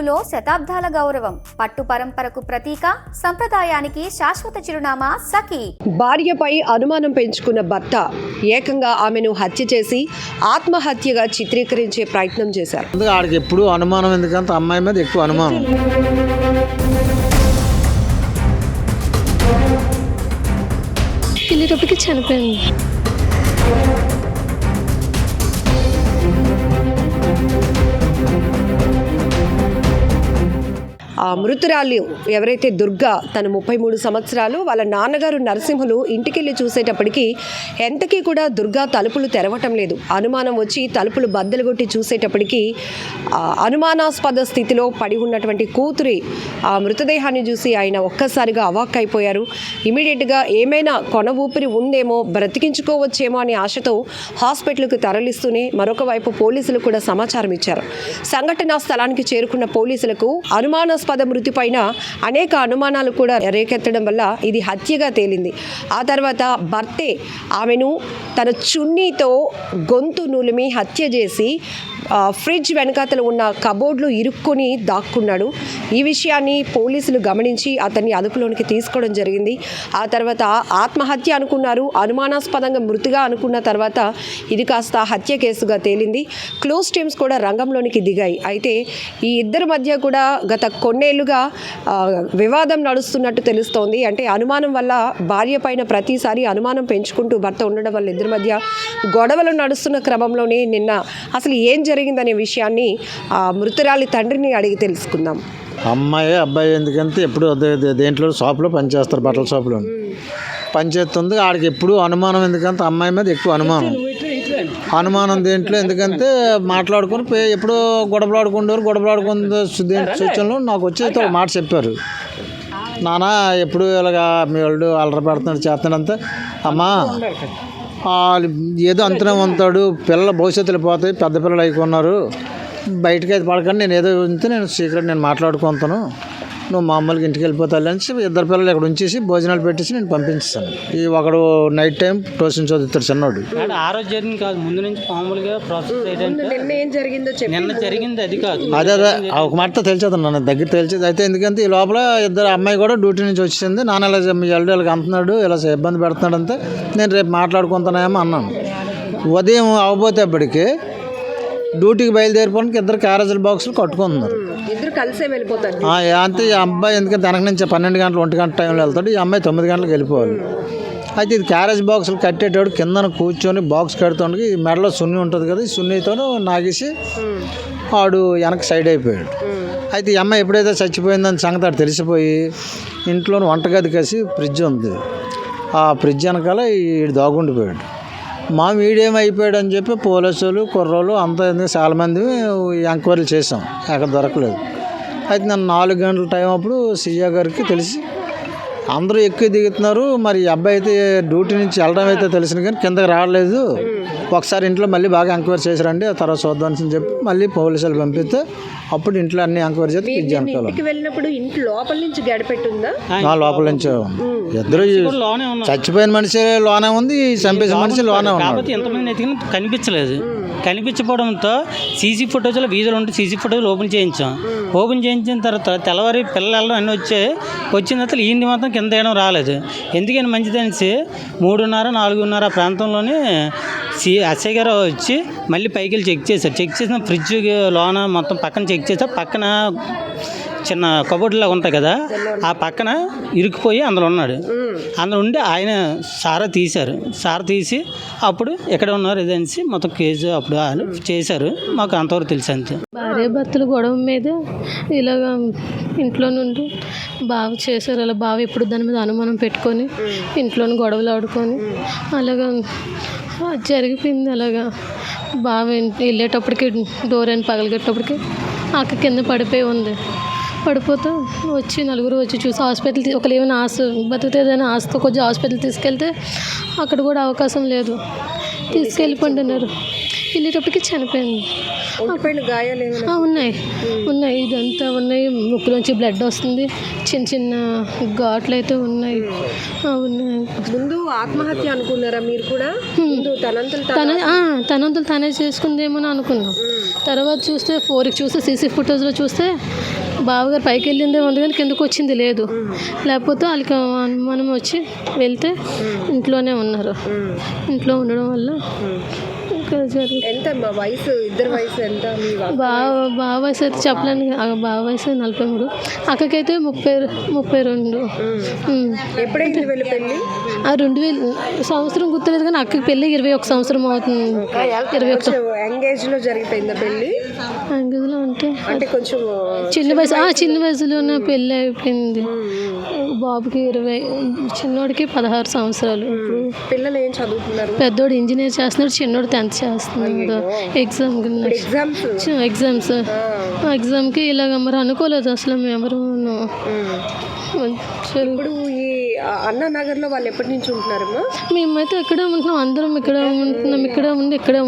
పలుకులులో శతాబ్దాల గౌరవం, పట్టు పరంపరకు ప్రతీక, సంప్రదాయానికి శాశ్వత చిరునామా సఖీ. భార్యపై అనుమానం పెంచుకున్న భర్త ఏకంగా ఆమెను హత్య చేసి ఆత్మహత్యగా చిత్రీకరించే ప్రయత్నం చేశారు. ఆడికి ఎప్పుడు అనుమానం, ఎందుకంటే అమ్మాయి మీద ఎక్కువ అనుమానం. వెళ్ళేటప్పటికి చనిపోయింది. ఆ మృతురాలు ఎవరైతే దుర్గా, తన 33 సంవత్సరాలు, వాళ్ళ నాన్నగారు నరసింహులు ఇంటికెళ్ళి చూసేటప్పటికి ఎంతకీ కూడా దుర్గా తలుపులు తెరవటం లేదు. అనుమానం వచ్చి తలుపులు బద్దలు కొట్టి చూసేటప్పటికి అనుమానాస్పద స్థితిలో పడి ఉన్నటువంటి కూతురి ఆ మృతదేహాన్ని చూసి ఆయన ఒక్కసారిగా అవాక్కైపోయారు. ఇమీడియట్గా ఏమైనా కొన ఊపిరి ఉందేమో, బ్రతికించుకోవచ్చేమో అనే ఆశతో హాస్పిటల్కు తరలిస్తూనే మరొక వైపు పోలీసులు కూడా సమాచారం ఇచ్చారు. సంఘటనా స్థలానికి చేరుకున్న పోలీసులకు అనుమానాస్పద మృతి పైన అనేక అనుమానాలు కూడా రేకెత్తడం వల్ల ఇది హత్యగా తేలింది. ఆ తర్వాత భర్తే ఆమెను తన చున్నీతో గొంతు నులిమి హత్య చేసి ఫ్రిడ్జ్ వెనకాతలు ఉన్న కబోర్డ్లో ఇరుక్కొని దాక్కున్నాడు. ఈ విషయాన్ని పోలీసులు గమనించి అతన్ని అదుపులోనికి తీసుకోవడం జరిగింది. ఆ తర్వాత ఆత్మహత్య అనుకున్నారు, అనుమానాస్పదంగా మృతిగా అనుకున్న తర్వాత ఇది కాస్త హత్య కేసుగా తేలింది. క్లోజ్ టీమ్స్ కూడా రంగంలోనికి దిగాయి. అయితే ఈ ఇద్దరి మధ్య కూడా గత కొన్నేళ్లుగా వివాదం నడుస్తున్నట్టు తెలుస్తోంది. అంటే అనుమానం వల్ల భార్య పైన ప్రతిసారి అనుమానం పెంచుకుంటూ భర్త ఉండడం వల్ల ఇద్దరి మధ్య గొడవలు నడుస్తున్న క్రమంలోనే నిన్న అసలు ఏం జరిగిందనే విషయాన్ని మృతురాలి తండ్రిని అడిగి తెలుసుకుందాం. అమ్మాయి అబ్బాయి ఎందుకంటే ఎప్పుడు దేంట్లో షాప్లో పనిచేస్తారు, బట్టల షాప్లో పనిచేస్తుంది. ఆడికి ఎప్పుడు అనుమానం, ఎందుకంటే అమ్మాయి మీద ఎక్కువ అనుమానం దేంట్లో, ఎందుకంటే మాట్లాడుకుని ఎప్పుడో గొడవలాడుకునే సూచనలు నాకు వచ్చి ఒక మాట చెప్పారు. నాన్న ఎప్పుడు ఇలాగా మీ వాళ్ళు అల్లరి పెడుతున్నాడు చేస్తున్నాడంటే, అమ్మా ఏదో అంతనే ఉంటాడు, పిల్లల భవిష్యత్తులు పోతాయి, పెద్ద పిల్లలు అయిపోన్నారు, బయటకి అయితే పడకండి, నేను ఏదో ఉంటే నేను సీక్రెట్ నేను మాట్లాడుకుంటాను, నువ్వు మామూలుగా ఇంటికి వెళ్ళిపోతాను అని ఇద్దరు పిల్లలు ఇక్కడ ఉంచేసి భోజనాలు పెట్టేసి నేను పంపించాను. ఈ ఒకడు నైట్ టైం ట్యూషన్ చదువుతాడు చిన్నోడు. ఆ రోజు జరిగింది కాదు, ముందు నుంచి మామూలుగా ప్రాసెస్ నిన్న జరిగింది అది కాదు. అదే ఒక మాట తెలిసేది నన్ను దగ్గర తెలిసేది. అయితే ఎందుకంటే ఈ లోపల ఇద్దరు అమ్మాయి కూడా డ్యూటీ నుంచి వచ్చింది. నాన్న ఇలా మీ ఎల్డీళ్ళకి అంటున్నాడు, ఇలా ఇబ్బంది పెడుతున్నాడు అంతే, నేను రేపు మాట్లాడుకుంటానేమో అన్నాను. ఉదయం అవబోతేప్పటికి డ్యూటీకి బయలుదేరిపోవడానికి ఇద్దరు క్యారేజీల బాక్సులు కట్టుకుంటున్నారు. ఇద్దరు కలిసే వెళ్ళిపోతారు అంతే. ఈ అబ్బాయి ఎందుకంటే వెనక నుంచి 12 గంటలు 1 గంట టైంలో వెళ్తాడు, ఈ అమ్మాయి 9 గంటలకు వెళ్ళిపోవాలి. అయితే ఇది క్యారేజ్ బాక్సులు కట్టేటప్పుడు కిందన కూర్చొని బాక్స్ కడుతుండగా ఈ మెడలో సున్ని ఉంటుంది కదా, ఈ సున్నితో నాగేసి వాడు వెనక సైడ్ అయిపోయాడు. అయితే ఈ అమ్మాయి ఎప్పుడైతే చచ్చిపోయిందని సంగతి ఆడు తెలిసిపోయి ఇంట్లోని వంటగది కలిసి ఫ్రిడ్జ్ ఉంది, ఆ ఫ్రిడ్జ్ వెనకాల ఈ దాగుండిపోయాడు. మా మీడియం అయిపోయాడు అని చెప్పి పోలీసులు కుర్రోళ్ళు అంతా చాలా మంది ఎంక్వైరీలు చేసాం, ఎక్కడ దొరకలేదు. అయితే నన్ను 4 గంటల టైం అప్పుడు సీఏ గారికి తెలిసి అందరూ ఎక్కువ దిగుతున్నారు, మరి ఈ అబ్బాయి అయితే డ్యూటీ నుంచి వెళ్ళడం అయితే తెలిసింది కానీ కిందకి రావట్లేదు, ఒకసారి ఇంట్లో మళ్ళీ బాగా ఎంక్వైరీ చేశారండి, ఆ తర్వాత చూద్దామని చెప్పి మళ్ళీ పోలీసులు పంపిస్తే అప్పుడు ఇంట్లో అన్ని ఎంక్వైరీ చేస్తే ఫ్రిడ్జ్ వెనకాల వెళ్ళినప్పుడు ఇంట్లో లోపల నుంచి గడపెట్టుందా? లోపల నుంచే ఇద్దరు చచ్చిపోయిన మనిషి లోనే ఉంది, చంపేసిన మనిషి లోనే ఉంది. ఎంతమంది ఎతికినా కనిపించలేదు. కనిపించకపోవడంతో సీసీ ఫోటోస్లో వీధులు ఉంటే సీసీ ఫోటోలు ఓపెన్ చేయించాం. ఓపెన్ చేయించిన తర్వాత తెల్లవారి పిల్లలు అన్నీ వచ్చిన తర్వాత ఈయన మాత్రం కింద వేయడం రాలేదు. ఎందుకని మంచిదనిసి 3:30, 4:30 ఆ ప్రాంతంలోనే ఎస్ఐ గారు వచ్చి మళ్ళీ పైకి వెళ్ళి చెక్ చేశారు. చెక్ చేసిన ఫ్రిడ్జ్ లోన మొత్తం పక్కన చెక్ చేశారు. పక్కన చిన్న కబోర్డ్లా ఉంటాయి కదా, ఆ పక్కన ఇరుక్కుపోయి అందులో ఉన్నాడు. అందులో ఉండి ఆయన సారా తీశారు. సారా తీసి అప్పుడు ఎక్కడ ఉన్నారు ఇదనేసి మొత్తం కేసు అప్పుడు చేశారు. మాకు అంతవరకు తెలుసు అంతే. భార్య భర్తలు గొడవ మీద ఇలాగ ఇంట్లో నుండి బావ చేశారు. అలా బావ ఎప్పుడు దాని మీద అనుమానం పెట్టుకొని ఇంట్లోని గొడవలు ఆడుకొని అలాగా జరిగిపోయింది. అలాగా బావ వెళ్ళేటప్పటికి డోర్ అని పగలగొట్టేటప్పటికి అక్క కింద పడిపోయి ఉంది. పడిపోతే వచ్చి నలుగురు వచ్చి చూసి హాస్పిటల్ ఒకరు ఏమైనా బతుకుతుందని ఆశతో కొంచెం హాస్పిటల్ తీసుకెళ్తే అక్కడ కూడా అవకాశం లేదు, తీసుకెళ్ళిపోతున్నారు. వెళ్ళేటప్పటికి చనిపోయింది. గాయాలు ఉన్నాయి ఇదంతా ఉన్నాయి. ముక్కులోంచి బ్లడ్ వస్తుంది, చిన్న చిన్న ఘాట్లు అయితే ఉన్నాయి. ముందు ఆత్మహత్య అనుకున్నారా మీరు కూడా? తనంతలు తానే చేసుకుందేమో అనుకున్నాం. తర్వాత చూస్తే 4కి చూస్తే సీసీ ఫుటేజ్లో చూస్తే బావగారు పైకి వెళ్ళిందే ఉంది కానీ కిందకు వచ్చింది లేదు. లేకపోతే వాళ్ళకి అనుమానం వచ్చి వెళ్తే ఇంట్లోనే ఉన్నారు. ఇంట్లో ఉండడం వల్ల ఇంకా జరిగింది. ఎంత మా వయసు, ఇద్దరు వయసు ఎంత? మీ బావ వయసు అయితే చెప్పలేను. బావ వయసు 43, అక్కకైతే 32. ఎప్పుడైంది వీళ్ళ పెళ్ళి? 2000 సంవత్సరం గుర్తులేదు కానీ అక్కకి పెళ్ళి 21 సంవత్సరం అవుతుంది. 21 ఎంగేజ్ లో జరిగిపోయిందా పెళ్ళి? అంగదిలో అంటే కొంచెం చిన్న వయసులోనే పెళ్ళి అయిపోయింది. బాబుకి 20, చిన్నోడికి 16 సంవత్సరాలు. ఇప్పుడు పిల్లలు ఏం చదువుతున్నారు? పెద్దోడు ఇంజనీర్ చేస్తున్నాడు, చిన్నోడు 10th చేస్తున్నాడు. ఎగ్జామ్కి ఇలాగ మరి అనుకోలేదు అసలు మేము ఇప్పుడు ఈ అన్నా నగర్లో వాళ్ళు ఎప్పటి నుంచి ఉంటున్నారమ్మా? మేమైతే ఇక్కడే ఉంటున్నాం, అందరం ఇక్కడే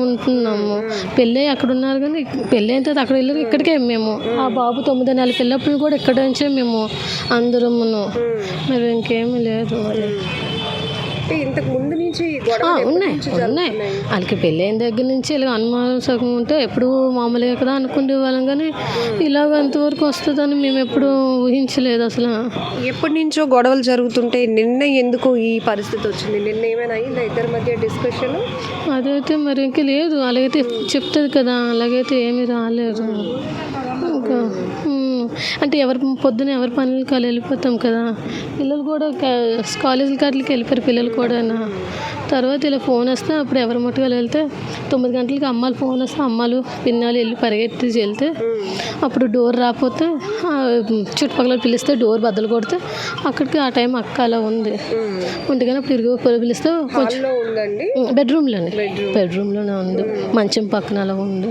ఉంటున్నాము. పెళ్ళి అక్కడ ఉన్నారు కానీ పెళ్ళి అయిన తర్వాత అక్కడ వెళ్ళారు, ఇక్కడికే మేము. ఆ బాబు 9 నెలల పిల్లప్పుడు కూడా ఇక్కడ నుంచే మేము అందరమును. మరి ఇంకేమీ లేదు. మరి ఇంతకు ముందు నుంచి ఉన్నాయి వాళ్ళకి పెళ్ళి అయిన దగ్గర నుంచి ఇలా అనుమానం సగం ఉంటే ఎప్పుడు మామూలుగా కదా అనుకునే వాళ్ళం కానీ ఇలాగ అంతవరకు వస్తుందని మేము ఎప్పుడు ఊహించలేదు అసలు. ఎప్పటి నుంచో గొడవలు జరుగుతుంటే నిన్న ఎందుకు ఈ పరిస్థితి వచ్చింది? నిన్న ఏమైనా అయిందా ఇద్దరి మధ్య డిస్కషన్? అదైతే మరి ఇంకా లేదు, అలాగైతే చెప్తుంది కదా, అలాగైతే ఏమీ రాలేదు. ఇంకా అంటే పొద్దున ఎవరి పనులకి వాళ్ళు వెళ్ళిపోతాం కదా. పిల్లలు కూడా కాలేజీల కాట్లకి వెళ్ళిపోయారు పిల్లలు కూడా. తర్వాత ఇలా ఫోన్ వస్తే అప్పుడు ఎవరి మట్టుగా వెళ్తే 9 గంటలకి అమ్మాలు ఫోన్ వస్తే అమ్మాలు పిన్నాలు వెళ్ళి పరిగెత్తి వెళ్తే అప్పుడు డోర్ రాకపోతే చుట్టుపక్కల పిలిస్తే డోర్ బద్దలు కొడితే అక్కడికి ఆ టైం అక్క అలా ఉంది. ఉంటగానే అప్పుడు ఇరుగు పిలిస్తే బెడ్రూమ్లోనే ఉంది, మంచం పక్కన అలా ఉంది.